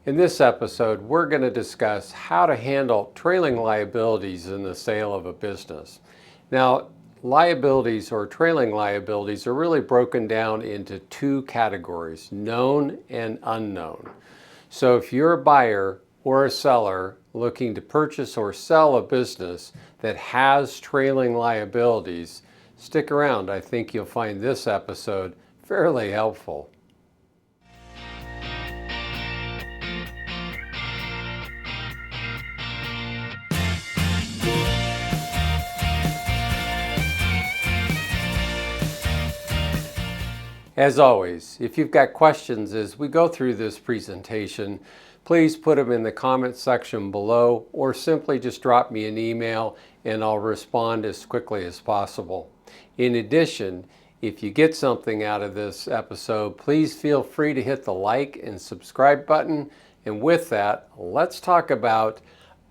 In this episode, we're going to discuss how to handle trailing liabilities in the sale of a business. Now, liabilities or trailing liabilities are really broken down into two categories, known and unknown. So if you're a buyer or a seller looking to purchase or sell a business that has trailing liabilities, stick around. I think you'll find this episode fairly helpful. As always, if you've got questions as we go through this presentation, please put them in the comment section below or simply just drop me an email and I'll respond as quickly as possible. In addition, if you get something out of this episode, please feel free to hit the like and subscribe button. And with that, let's talk about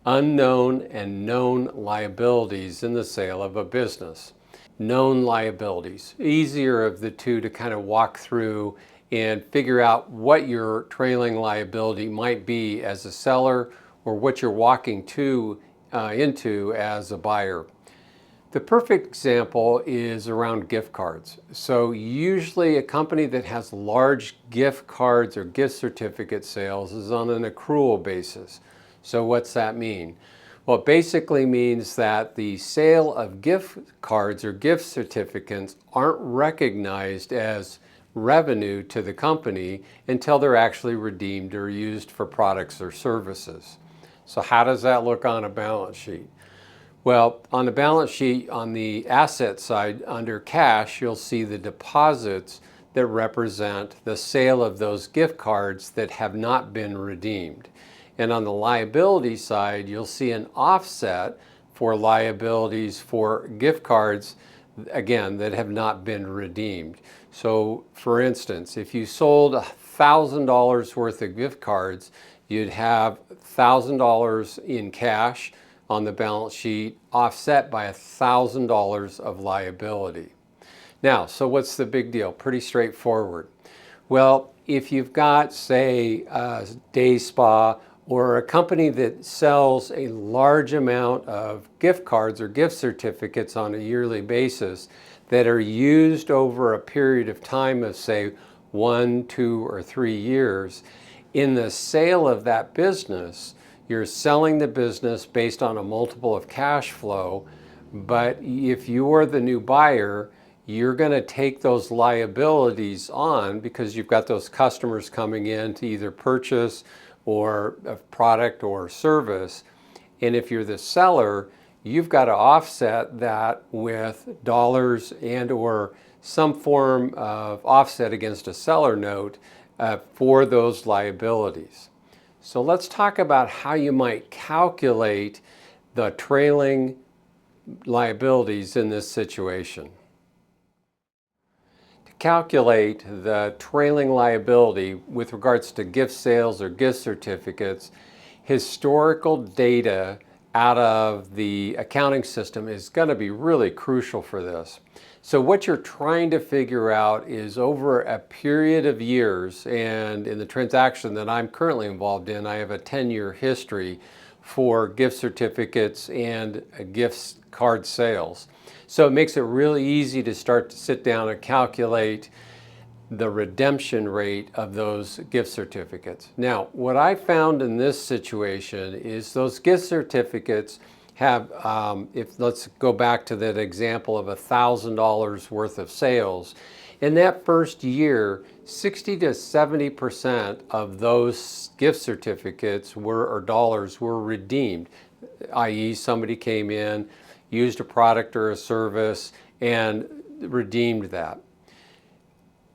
unknown and known liabilities in the sale of a business. Known liabilities, easier of the two to kind of walk through and figure out what your trailing liability might be as a seller or what you're walking into as a buyer. The perfect example is around gift cards. So usually a company that has large gift cards or gift certificate sales is on an accrual basis. So what's that mean? Well, it basically means that the sale of gift cards or gift certificates aren't recognized as revenue to the company until they're actually redeemed or used for products or services. So how does that look on a balance sheet? Well, on the balance sheet, on the asset side, under cash, you'll see the deposits that represent the sale of those gift cards that have not been redeemed. And on the liability side, you'll see an offset for liabilities for gift cards, again, that have not been redeemed. So for instance, if you sold $1,000 worth of gift cards, you'd have $1,000 in cash on the balance sheet, offset by $1,000 of liability. Now, so what's the big deal? Pretty straightforward. Well, if you've got, say, a day spa or a company that sells a large amount of gift cards or gift certificates on a yearly basis that are used over a period of time of, say, 1, 2, or 3 years, in the sale of that business, you're selling the business based on a multiple of cash flow, but if you're the new buyer, you're going to take those liabilities on because you've got those customers coming in to either purchase or a product or service. And if you're the seller, you've got to offset that with dollars and or some form of offset against a seller note for those liabilities. So let's talk about how you might calculate the trailing liabilities in this situation. Calculate the trailing liability with regards to gift sales or gift certificates, historical data out of the accounting system is going to be really crucial for this. So what you're trying to figure out is over a period of years, and in the transaction that I'm currently involved in, I have a 10-year history for gift certificates and gift card sales. So it makes it really easy to start to sit down and calculate the redemption rate of those gift certificates. Now, what I found in this situation is those gift certificates have, let's go back to that example of $1,000 worth of sales. In that first year, 60 to 70% of those gift certificates or dollars were redeemed, i.e. somebody came in, used a product or a service, and redeemed that.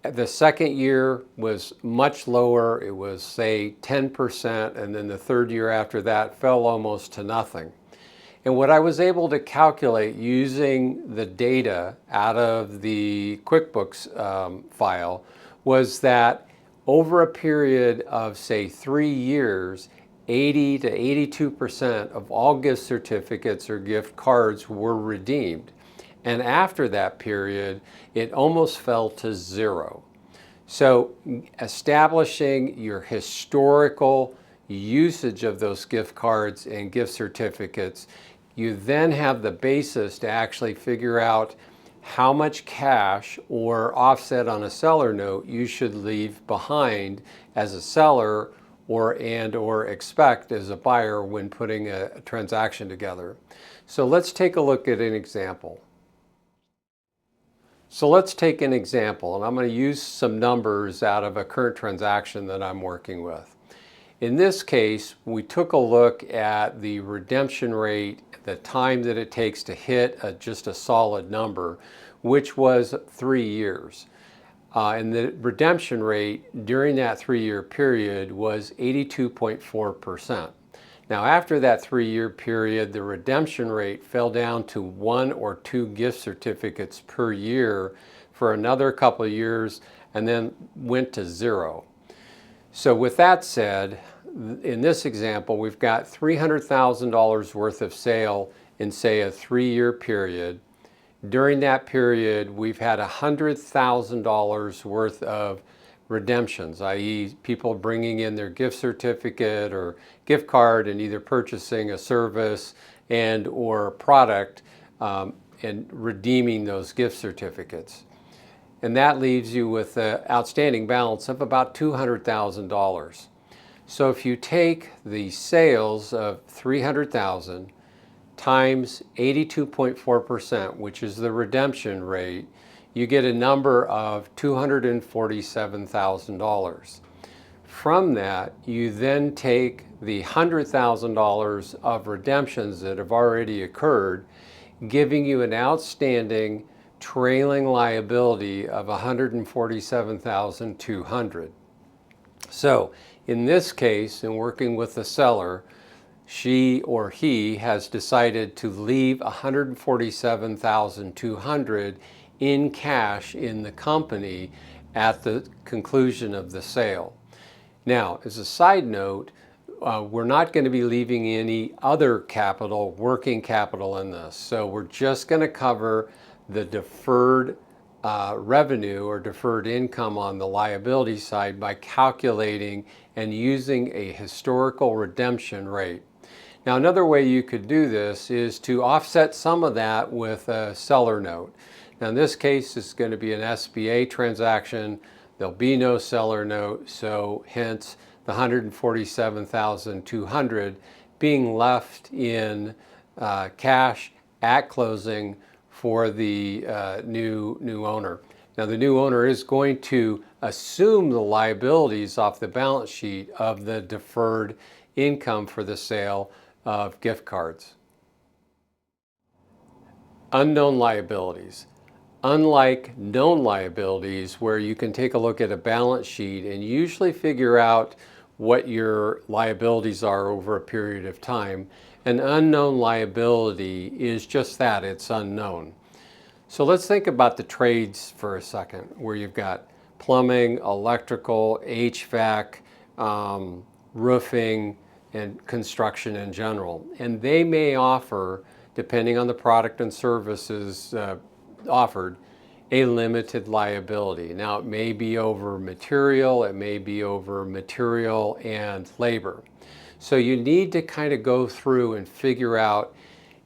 The second year was much lower. It was, say, 10%, and then the third year after that fell almost to nothing. And what I was able to calculate using the data out of the QuickBooks file was that over a period of, say, 3 years, 80 to 82% of all gift certificates or gift cards were redeemed. And after that period, it almost fell to zero. So establishing your historical usage of those gift cards and gift certificates, you then have the basis to actually figure out how much cash or offset on a seller note you should leave behind as a seller or expect as a buyer when putting a transaction together. So let's take a look at an example. So let's take an example, and I'm going to use some numbers out of a current transaction that I'm working with. In this case, we took a look at the redemption rate, the time that it takes to hit just a solid number, which was 3 years. And the redemption rate during that 3-year period was 82.4%. Now, after that 3-year period, the redemption rate fell down to 1 or 2 gift certificates per year for another couple of years and then went to 0. So with that said, in this example, we've got $300,000 worth of sale in, say, a 3-year period. During that period, we've had $100,000 worth of redemptions, i.e. people bringing in their gift certificate or gift card and either purchasing a service and or product and redeeming those gift certificates. And that leaves you with an outstanding balance of about $200,000. So if you take the sales of $300,000 times 82.4%, which is the redemption rate, you get a number of $247,000. From that, you then take the $100,000 of redemptions that have already occurred, giving you an outstanding trailing liability of $147,200. So in this case, in working with the seller, she or he has decided to leave $147,200 in cash in the company at the conclusion of the sale. Now, as a side note, we're not going to be leaving any other capital, working capital in this. So we're just going to cover the deferred revenue or deferred income on the liability side by calculating and using a historical redemption rate. Now, another way you could do this is to offset some of that with a seller note. Now, in this case, it's going to be an SBA transaction. There'll be no seller note, so hence the $147,200 being left in cash at closing for the new owner. Now, the new owner is going to assume the liabilities off the balance sheet of the deferred income for the sale of gift cards. Unknown liabilities. Unlike known liabilities, where you can take a look at a balance sheet and usually figure out what your liabilities are over a period of time, an unknown liability is just that, it's unknown. So let's think about the trades for a second, where you've got plumbing, electrical, HVAC, roofing, and construction in general. And they may offer, depending on the product and services offered, a limited liability. Now, it may be over material, it may be over material and labor. So you need to kind of go through and figure out,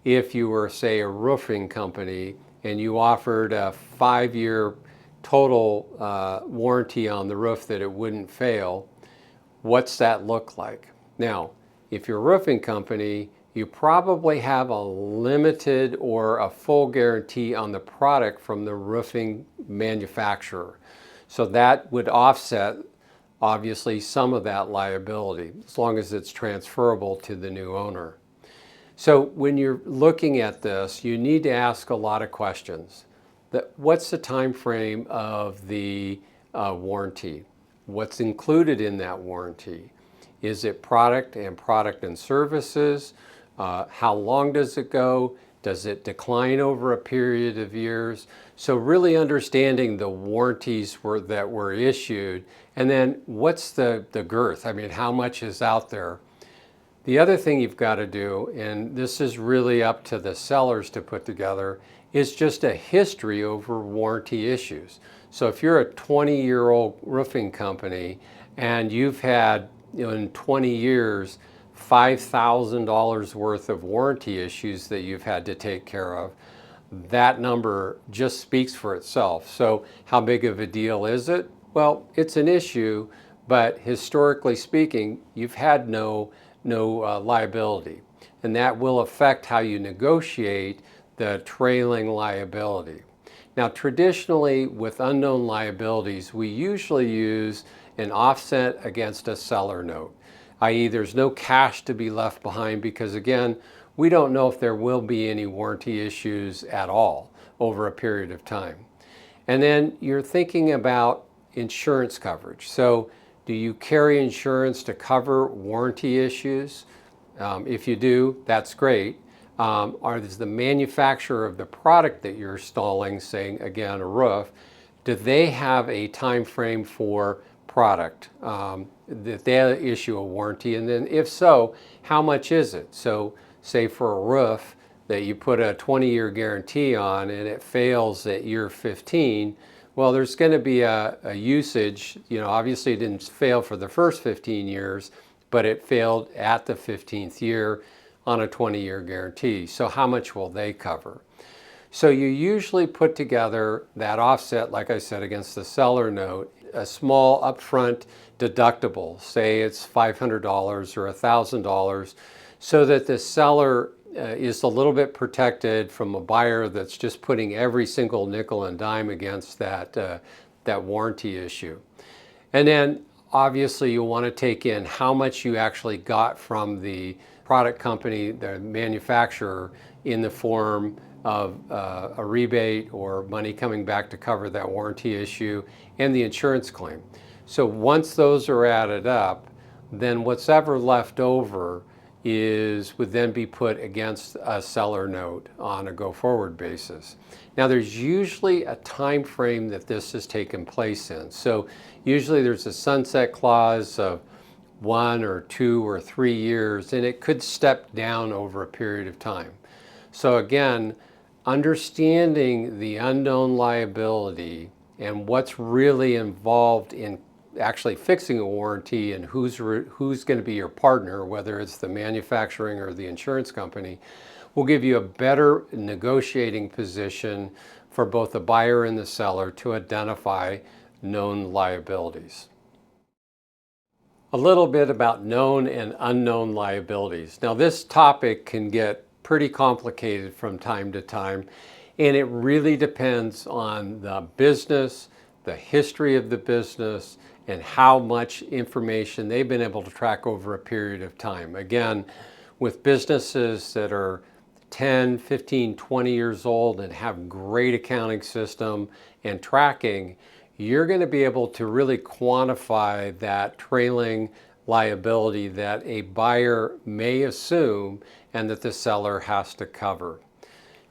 if you were, say, a roofing company and you offered a 5-year total warranty on the roof that it wouldn't fail, what's that look like? Now, if you're a roofing company, you probably have a limited or a full guarantee on the product from the roofing manufacturer. So that would offset, obviously, some of that liability, as long as it's transferable to the new owner. So when you're looking at this, you need to ask a lot of questions. What's the time frame of the warranty? What's included in that warranty? Is it product and services? How long does it go? Does it decline over a period of years? So really understanding the warranties that were issued, and then what's the girth? I mean, how much is out there? The other thing you've got to do, and this is really up to the sellers to put together, is just a history over warranty issues. So if you're a 20-year-old roofing company and you've had in 20 years, $5,000 worth of warranty issues that you've had to take care of, that number just speaks for itself. So how big of a deal is it? Well, it's an issue, but historically speaking, you've had no liability. And that will affect how you negotiate the trailing liability. Now, traditionally, with unknown liabilities, we usually use an offset against a seller note, i.e. there's no cash to be left behind because, again, we don't know if there will be any warranty issues at all over a period of time. And then you're thinking about insurance coverage. So do you carry insurance to cover warranty issues? If you do, that's great. Is the manufacturer of the product that you're installing, saying again a roof, do they have a time frame for product that they issue a warranty? And then if so, how much is it? So say for a roof that you put a 20-year guarantee on and it fails at year 15, well, there's going to be a usage. Obviously it didn't fail for the first 15 years, but it failed at the 15th year on a 20-year guarantee. So how much will they cover? So you usually put together that offset, like I said, against the seller note, a small upfront deductible, say it's $500 or $1,000, so that the seller is a little bit protected from a buyer that's just putting every single nickel and dime against that warranty issue. And then obviously you'll want to take in how much you actually got from the product company, the manufacturer, in the form of a rebate or money coming back to cover that warranty issue and the insurance claim. So once those are added up, then what's ever left over would then be put against a seller note on a go-forward basis. Now there's usually a time frame that this has taken place in. So usually there's a sunset clause of 1 or 2 or 3 years, and it could step down over a period of time. So again, understanding the unknown liability and what's really involved in actually fixing a warranty and who's going to be your partner, whether it's the manufacturing or the insurance company, will give you a better negotiating position for both the buyer and the seller to identify known liabilities. A little bit about known and unknown liabilities. Now this topic can get pretty complicated from time to time, and it really depends on the business, the history of the business, and how much information they've been able to track over a period of time. Again, with businesses that are 10, 15, 20 years old and have great accounting system and tracking, you're going to be able to really quantify that trailing liability that a buyer may assume and that the seller has to cover.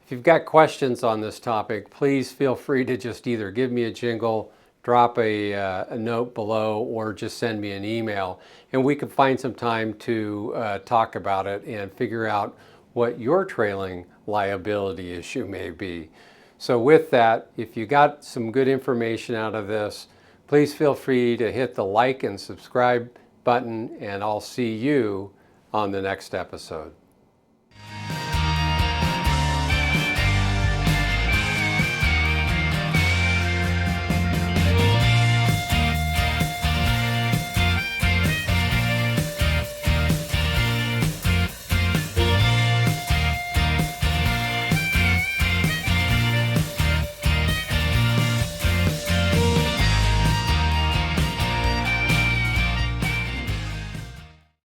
If you've got questions on this topic, please feel free to just either give me a jingle, drop a note below, or just send me an email, and we can find some time to talk about it and figure out what your trailing liability issue may be. So with that, if you got some good information out of this, please feel free to hit the like and subscribe button, and I'll see you on the next episode.